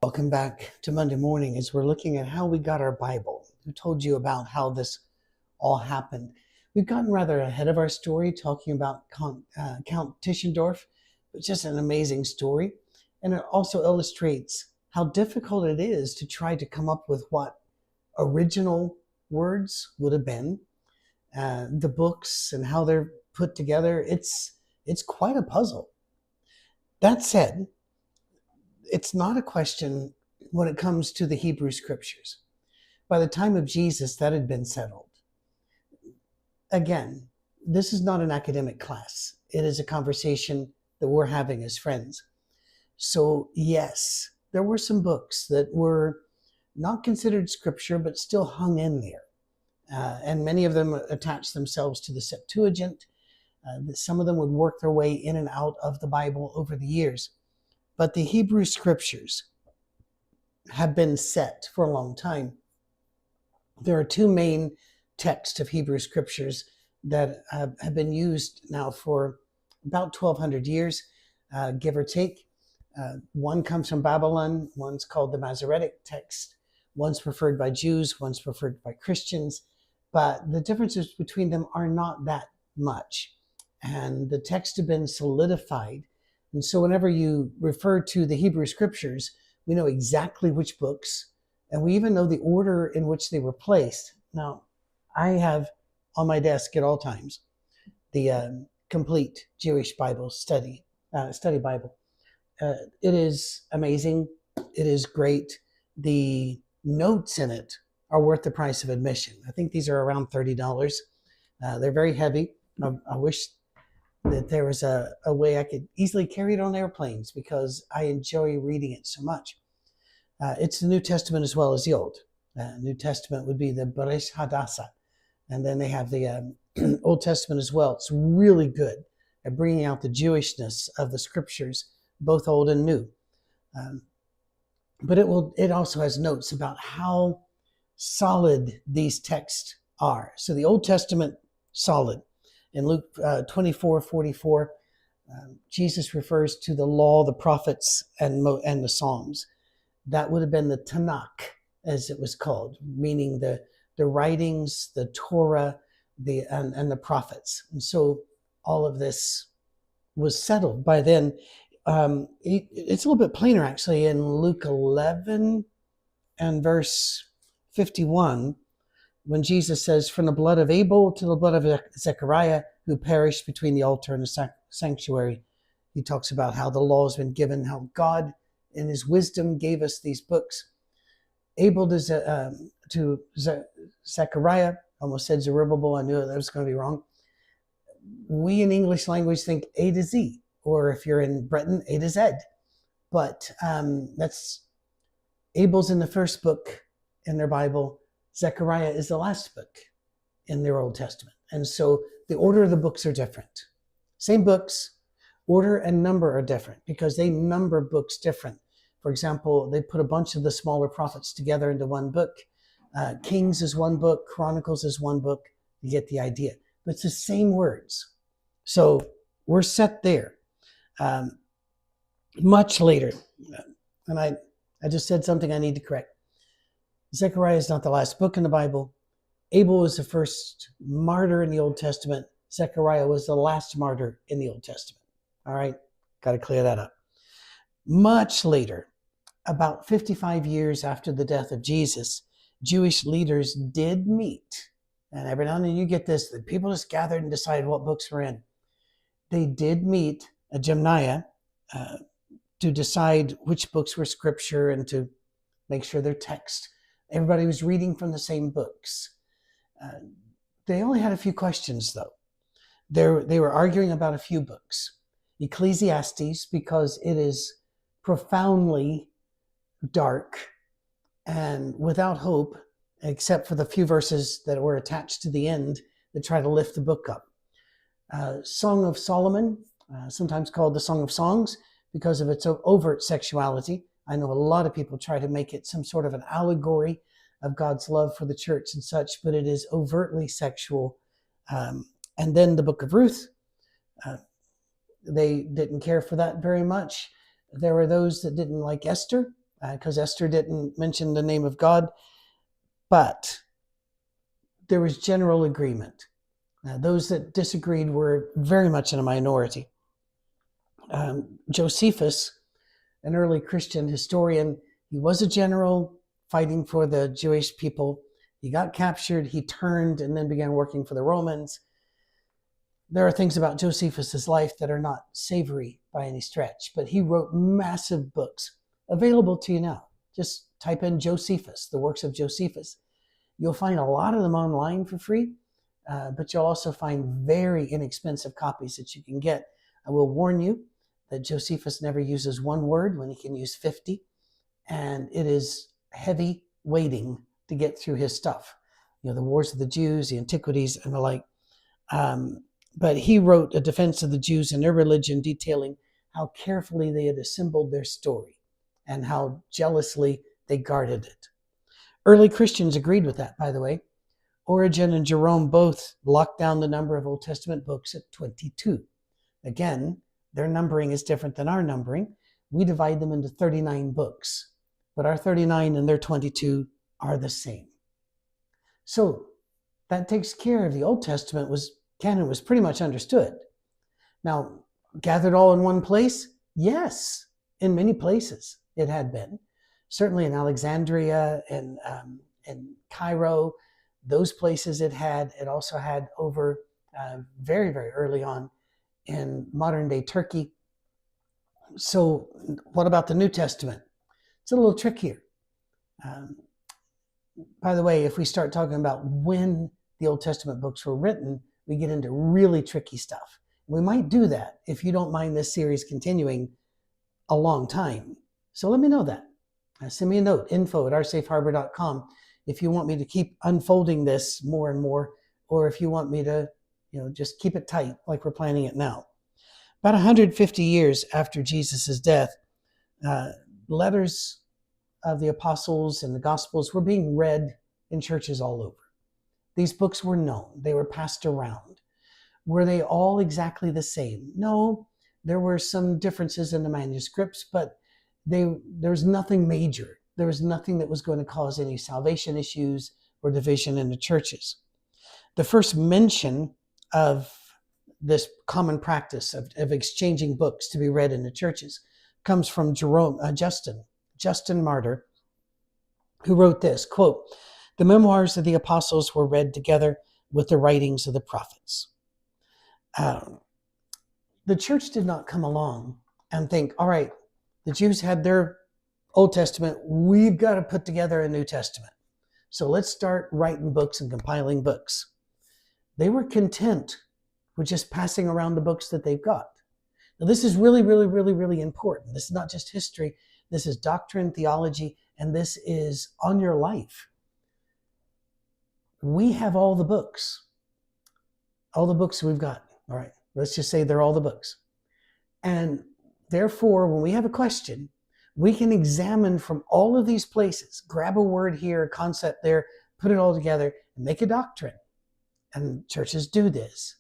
Welcome back to Monday morning as we're looking at how we got our Bible. Who told you about how this all happened? We've gotten rather ahead of our story talking about Count Tischendorf, which is just an amazing story. And it also illustrates how difficult it is to try to come up with what original words would have been. The books and how they're put together, it's quite a puzzle. That said, it's not a question when it comes to the Hebrew scriptures. By the time of Jesus, that had been settled. Again, this is not an academic class. It is a conversation that we're having as friends. So yes, there were some books that were not considered scripture, but still hung in there. And many of them attached themselves to the Septuagint. Some of them would work their way in and out of the Bible over the years. But the Hebrew scriptures have been set for a long time. There are two main texts of Hebrew scriptures that have been used now for about 1,200 years, give or take. One comes from Babylon. One's called the Masoretic text. One's preferred by Jews. One's preferred by Christians. But the differences between them are not that much. And the texts have been solidified. And so whenever you refer to the Hebrew scriptures, we know exactly which books, and we even know the order in which they were placed. Now, I have on my desk at all times the complete Jewish Bible study Bible. It is amazing. It is great. The notes in it are worth the price of admission. I think these are around $30. They're very heavy. I wish that there was a way I could easily carry it on airplanes because I enjoy reading it so much. It's the New Testament as well as the Old. New Testament would be the Beresh Hadassah. And then they have the Old Testament as well. It's really good at bringing out the Jewishness of the scriptures, both old and new. But it also has notes about how solid these texts are. So the Old Testament, solid. In Luke 24:44, Jesus refers to the law, the prophets, and the Psalms. That would have been the Tanakh, as it was called, meaning the writings, the Torah, and the prophets. And so all of this was settled by then. It's a little bit plainer, actually, in Luke 11 and verse 51, when Jesus says, from the blood of Abel to the blood of Zechariah, who perished between the altar and the sanctuary. He talks about how the law has been given, how God in his wisdom gave us these books. Abel to Zechariah, almost said Zerubbabel, I knew that was going to be wrong. We in English language think A to Z, or if you're in Breton, A to Z. But that's Abel's in the first book in their Bible. Zechariah is the last book in their Old Testament. And so the order of the books are different. Same books, order and number are different because they number books different. For example, they put a bunch of the smaller prophets together into one book. Kings is one book, Chronicles is one book. You get the idea. But it's the same words. So we're set there. Much later, and I just said something I need to correct. Zechariah is not the last book in the Bible. Abel was the first martyr in the Old Testament. Zechariah was the last martyr in the Old Testament. All right, got to clear that up. Much later, about 55 years after the death of Jesus, Jewish leaders did meet. And every now and then you get this, that people just gathered and decided what books were in. They did meet at Gemniah to decide which books were scripture and to make sure they're text. Everybody was reading from the same books. They only had a few questions, though. They were arguing about a few books. Ecclesiastes, because it is profoundly dark and without hope, except for the few verses that were attached to the end that try to lift the book up. Song of Solomon, sometimes called the Song of Songs, because of its overt sexuality. I know a lot of people try to make it some sort of an allegory of God's love for the church and such, but it is overtly sexual. And then the Book of Ruth, they didn't care for that very much. There were those that didn't like Esther because Esther didn't mention the name of God, but there was general agreement. Those that disagreed were very much in a minority. Josephus, an early Christian historian, he was a general fighting for the Jewish people. He got captured, he turned, and then began working for the Romans. There are things about Josephus's life that are not savory by any stretch, but he wrote massive books available to you now. Just type in Josephus, the works of Josephus. You'll find a lot of them online for free, but you'll also find very inexpensive copies that you can get. I will warn you that Josephus never uses one word when he can use 50, and it is heavy weighting to get through his stuff. The Wars of the Jews, the Antiquities, and the like. But he wrote a defense of the Jews and their religion, detailing how carefully they had assembled their story and how jealously they guarded it. Early Christians agreed with that, by the way. Origen and Jerome both locked down the number of Old Testament books at 22. Again, their numbering is different than our numbering. We divide them into 39 books, but our 39 and their 22 are the same. So that takes care of the Old Testament canon was pretty much understood. Now, gathered all in one place? Yes, in many places it had been. Certainly in Alexandria and Cairo, those places it had. It also had over very, very early on in modern day Turkey. So what about the New Testament? It's a little trickier. By the way, if we start talking about when the Old Testament books were written, we get into really tricky stuff. We might do that if you don't mind this series continuing a long time. So let me know that. Send me a note, info@oursafeharbor.com, if you want me to keep unfolding this more and more, or if you want me to, just keep it tight like we're planning it now. About 150 years after Jesus' death, letters of the apostles and the Gospels were being read in churches all over. These books were known. They were passed around. Were they all exactly the same? No, there were some differences in the manuscripts, but there was nothing major. There was nothing that was going to cause any salvation issues or division in the churches. The first mention of this common practice of exchanging books to be read in the churches comes from Justin Martyr, who wrote this, quote, "The memoirs of the apostles were read together with the writings of the prophets." The church did not come along and think, all right, the Jews had their Old Testament, we've got to put together a New Testament. So let's start writing books and compiling books. They were content with just passing around the books that they've got. Now, this is really, really, really, really important. This is not just history. This is doctrine, theology, and this is on your life. We have all the books we've got. All right, let's just say they're all the books. And therefore, when we have a question, we can examine from all of these places, grab a word here, a concept there, put it all together, and make a doctrine. And churches do this.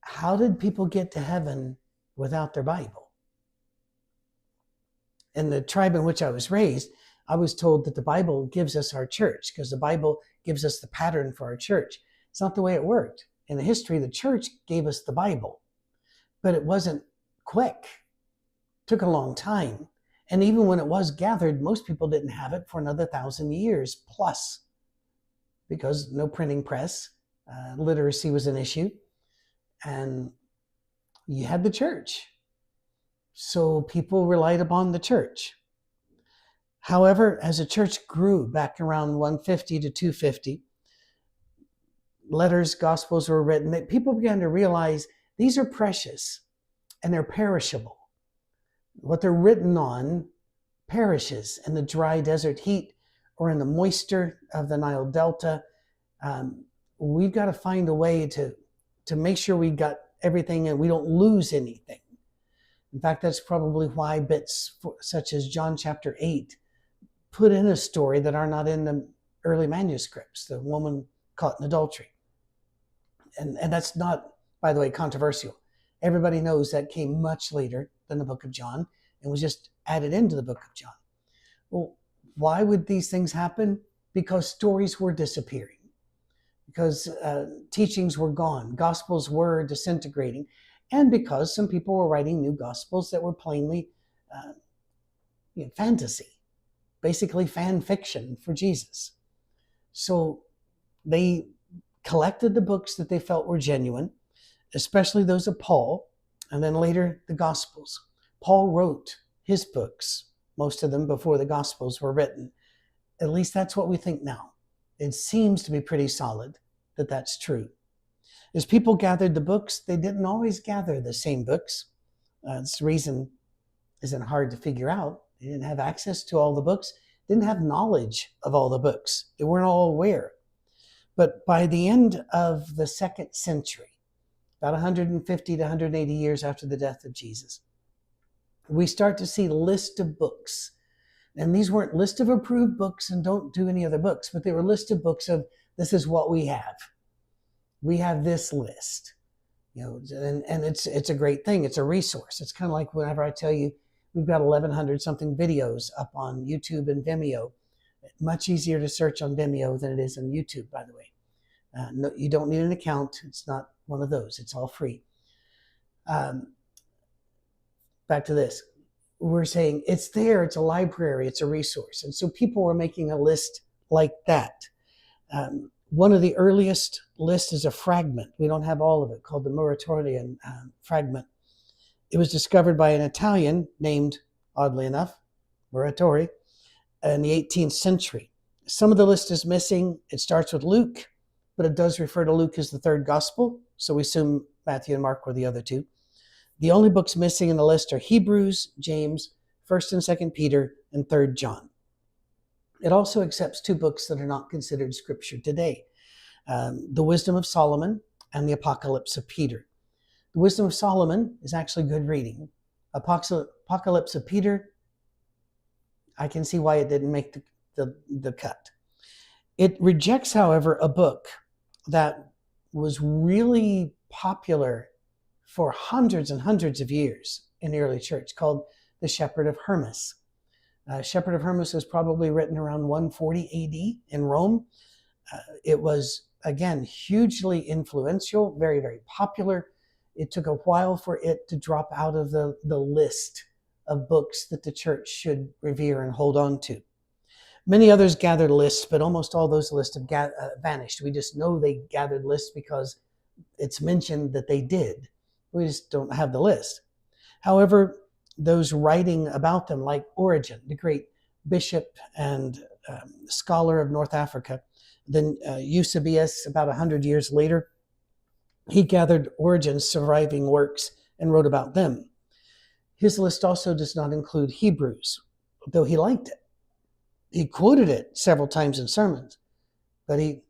How did people get to heaven without their Bible? In the tribe in which I was raised, I was told that the Bible gives us our church because the Bible gives us the pattern for our church. It's not the way it worked. In the history, the church gave us the Bible, but it wasn't quick. It took a long time. And even when it was gathered, most people didn't have it for another 1,000 years plus, because no printing press, literacy was an issue, and you had the church. So people relied upon the church. However, as the church grew back around 150 to 250, letters, gospels were written. People began to realize these are precious and they're perishable. What they're written on perishes in the dry desert heat or in the moisture of the Nile Delta. We've got to find a way to make sure we got everything and we don't lose anything. In fact, that's probably why bits such as John chapter 8 put in a story that are not in the early manuscripts, the woman caught in adultery. And that's not, by the way, controversial. Everybody knows that came much later than the book of John. and was just added into the book of John. Well, why would these things happen? Because stories were disappearing, because teachings were gone, gospels were disintegrating, and because some people were writing new gospels that were plainly fantasy, basically fan fiction for Jesus. So they collected the books that they felt were genuine, especially those of Paul, and then later the Gospels. Paul wrote his books, most of them before the Gospels were written. At least that's what we think now. It seems to be pretty solid that that's true. As people gathered the books, they didn't always gather the same books. This reason isn't hard to figure out. They didn't have access to all the books, didn't have knowledge of all the books. They weren't all aware. But by the end of the 2nd century, about 150 to 180 years after the death of Jesus, we start to see a list of books. And these weren't list of approved books and don't do any other books, but they were list of books of this is what we have. We have this list, and it's a great thing. It's a resource. It's kind of like whenever I tell you we've got 1,100 something videos up on YouTube and Vimeo. Much easier to search on Vimeo than it is on YouTube, by the way. No, you don't need an account. It's not one of those. It's all free. Back to this. We're saying it's there. It's a library. It's a resource. And so people were making a list like that. One of the earliest lists is a fragment. We don't have all of it, called the Muratorian fragment. It was discovered by an Italian named, oddly enough, Muratori, in the 18th century. Some of the list is missing. It starts with Luke, but it does refer to Luke as the 3rd gospel, so we assume Matthew and Mark were the other 2. The only books missing in the list are Hebrews, James, 1st and 2nd Peter, and 3rd John. It also accepts 2 books that are not considered scripture today, the Wisdom of Solomon and the Apocalypse of Peter. The Wisdom of Solomon is actually good reading. Apocalypse of Peter, I can see why it didn't make the cut. It rejects, however, a book that was really popular for hundreds and hundreds of years in the early church, called The Shepherd of Hermas. Shepherd of Hermas was probably written around 140 AD in Rome. It was, again, hugely influential, very, very popular. It took a while for it to drop out of the list of books that the church should revere and hold on to. Many others gathered lists, but almost all those lists have vanished. We just know they gathered lists because it's mentioned that they did. We just don't have the list. However, those writing about them, like Origen, the great bishop and scholar of North Africa, then Eusebius, about 100 years later, he gathered Origen's surviving works and wrote about them. His list also does not include Hebrews, though he liked it. He quoted it several times in sermons, but he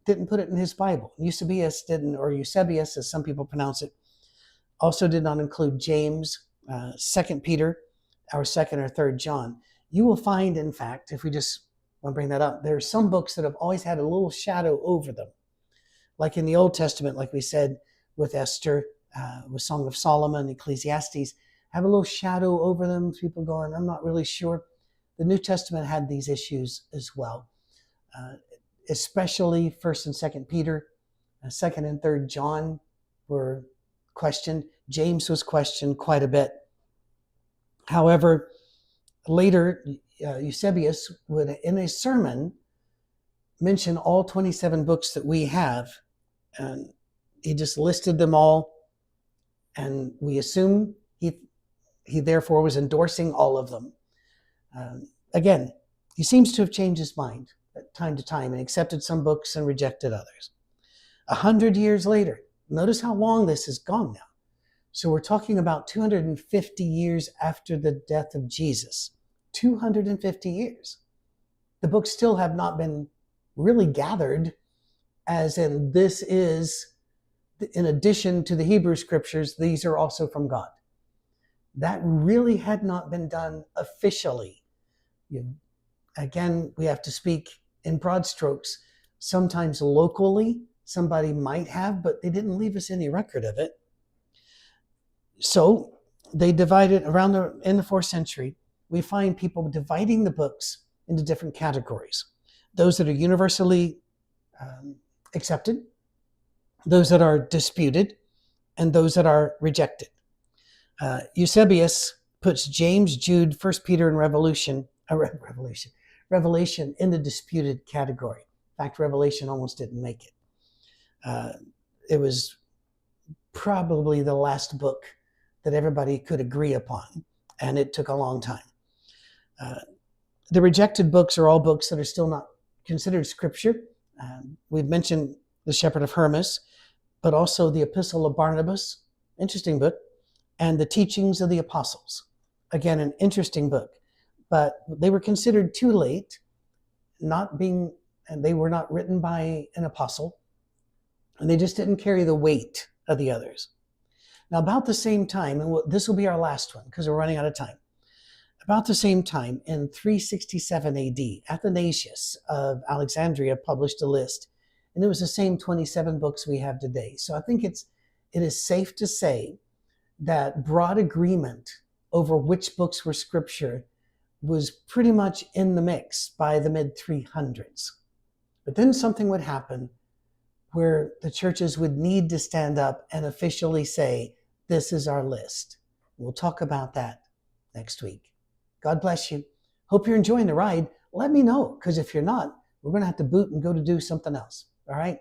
didn't put it in his Bible. Eusebius didn't, or Eusebius, as some people pronounce it, also did not include James, 2nd Peter, or 2nd or 3rd John. You will find, in fact, if we just want to bring that up, there are some books that have always had a little shadow over them. Like in the Old Testament, like we said, with Esther, with Song of Solomon, Ecclesiastes, have a little shadow over them. People going, I'm not really sure. The New Testament had these issues as well, especially 1st and 2nd Peter, 2nd and 3rd John were questioned. James was questioned quite a bit. However, later, Eusebius would, in a sermon, mention all 27 books that we have, and he just listed them all, and we assume he therefore was endorsing all of them. Again, he seems to have changed his mind at time to time and accepted some books and rejected others. 100 years later, notice how long this has gone now. So we're talking about 250 years after the death of Jesus. 250 years. The books still have not been really gathered, as in this is, in addition to the Hebrew scriptures, these are also from God. That really had not been done officially. Again, we have to speak in broad strokes. Sometimes locally, somebody might have, but they didn't leave us any record of it. So they divided in the 4th century. We find people dividing the books into different categories: those that are universally accepted, those that are disputed, and those that are rejected. Eusebius puts James, Jude, 1 Peter, and Revelation in the disputed category. In fact, Revelation almost didn't make it. It was probably the last book that everybody could agree upon, and it took a long time. The rejected books are all books that are still not considered scripture. We've mentioned the Shepherd of Hermas, but also the Epistle of Barnabas, interesting book, and the Teachings of the Apostles. Again, an interesting book, but they were considered too late, and they were not written by an apostle, and they just didn't carry the weight of the others. Now, about the same time, and this will be our last one because we're running out of time. About the same time, in 367 AD, Athanasius of Alexandria published a list, and it was the same 27 books we have today. So I think it is safe to say that broad agreement over which books were scripture was pretty much in the mix by the mid-300s. But then something would happen where the churches would need to stand up and officially say, this is our list. We'll talk about that next week. God bless you. Hope you're enjoying the ride. Let me know, because if you're not, we're going to have to boot and go to do something else. All right?